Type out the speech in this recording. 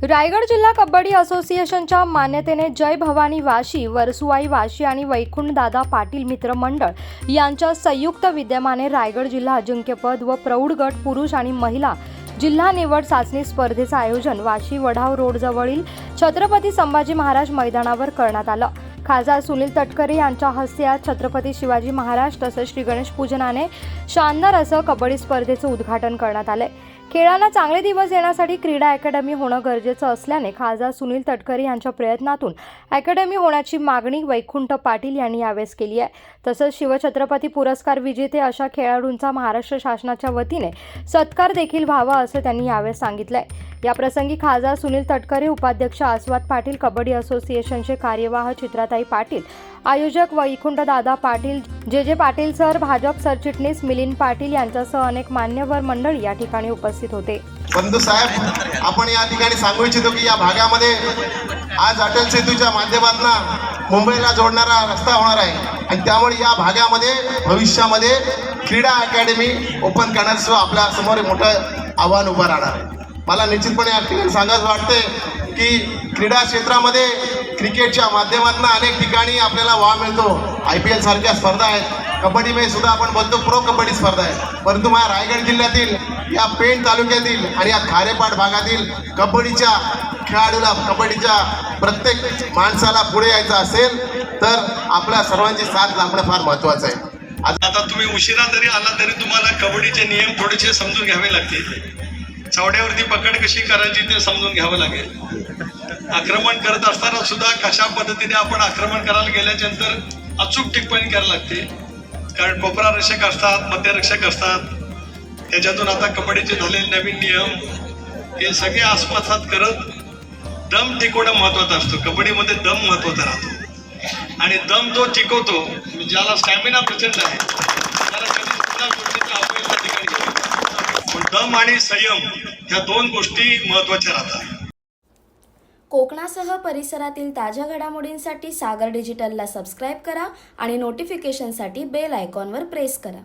रायगड जिल्हा कबड्डी असोसिएशनच्या मान्यतेने जय भवानी वाशी, वरसुवाई वाशी आणि वैकुंठदादा पाटील मित्र मंडळ यांच्या संयुक्त विद्यमाने रायगड जिल्हा अजिंक्यपद व प्रौढ गट पुरुष आणि महिला जिल्हा निवड चाचणी स्पर्धेचं आयोजन वाशी वढाव रोड जवळील छत्रपती संभाजी महाराज मैदानावर करण्यात आलं। खासदार सुनील तटकरे यांच्या हस्ते आज छत्रपती शिवाजी महाराज तसेच श्री गणेश पूजनाने शानदार असं कबड्डी स्पर्धेचं उद्घाटन करण्यात आले। खेळांना चांगले दिवस येण्यासाठी क्रीडा अकादमी होणं गरजेचं असल्याने खासदार सुनील तटकरे यांच्या प्रयत्नातून अकादमी होण्याची मागणी वैकुंठ पाटील यांनी यावेळेस केली आहे। तसंच शिवछत्रपती पुरस्कार विजेते अशा खेळाडूंचा महाराष्ट्र शासनाच्या वतीने सत्कार देखील व्हावा असं त्यांनी यावेळेस सांगितलंय। या प्रसंगी खासदार सुनील तटकरे, उपाध्यक्ष आस्वाद पाटील, कबड्डी असोसिएशनचे कार्यवाह चित्राताई पाटील, आयोजक वैकुंठदादा पाटील, जे पाटील सर, भाजप सरचिटणीस मिलिंद पाटील यांच्यासह अनेक मान्यवर मंडळी या ठिकाणी उपस्थित होते। बंधू साहेब, आपण या ठिकाणी सांगू इच्छितो की या भागामध्ये आज अटल सेतूच्या माध्यमातून मुंबईला जोडणारा रस्ता होणार आहे आणि त्यामुळे या भागामध्ये भविष्यामध्ये क्रीडा अकादमी ओपन करण्याचं आपल्या समोर मोठं आव्हान उभं राहणार आहे। मला निश्चितपणे या ठिकाणी सांगायचं वाटते की क्रीडा क्षेत्रामध्ये क्रिकेटच्या माध्यमातून अनेक ठिकाणी आपल्याला वाव मिळतो। IPL सारख्या स्पर्धा आहेत, कबड्डीमध्ये सुद्धा आपण बोलतो प्रो कबड्डी स्पर्धा आहे, परंतु माझ्या रायगड जिल्ह्यातील या पेण तालुक्यातील आणि या खारेपाट भागातील कबड्डीच्या खेळाडूला, कबड्डीच्या प्रत्येक माणसाला पुढे यायचं असेल तर आपल्या सर्वांची साथ लाभणं फार महत्त्वाचं आहे। आता तुम्ही उशिरा जरी आला तरी तुम्हाला कबड्डीचे नियम थोडेसे समजून घ्यावे लागतील। चावड्यावरती पकड कशी करायची ते समजून घ्यावं लागेल। आक्रमण करत असताना सुद्धा कशा पद्धतीने आपण आक्रमण करायला गेल्याच्या नंतर अचूक टिप्पणी करायला लागते, कारण कोपरा रक्षक असतात, मध्यरक्षक असतात, त्याच्यातून आता कबड्डीचे झालेले नवीन नियम हे सगळे आत्मसात करत दम टिकवणं महत्वाचं असतं। कबड्डीमध्ये दम महत्वाचा राहतो आणि दम जो टिकवतो, ज्याला स्टॅमिना प्रचंड आहे त्याला कधी सुद्धा गोष्टीचा अपयश त्या ठिकाणी होईल। पण दम आणि संयम ह्या दोन गोष्टी महत्वाच्या राहतात। कोकणासह परिसरातील ताज्या घडामोडींसाठी सागर डिजिटलला सबस्क्राईब करा आणि नोटिफिकेशनसाठी बेल आयकॉनवर प्रेस करा।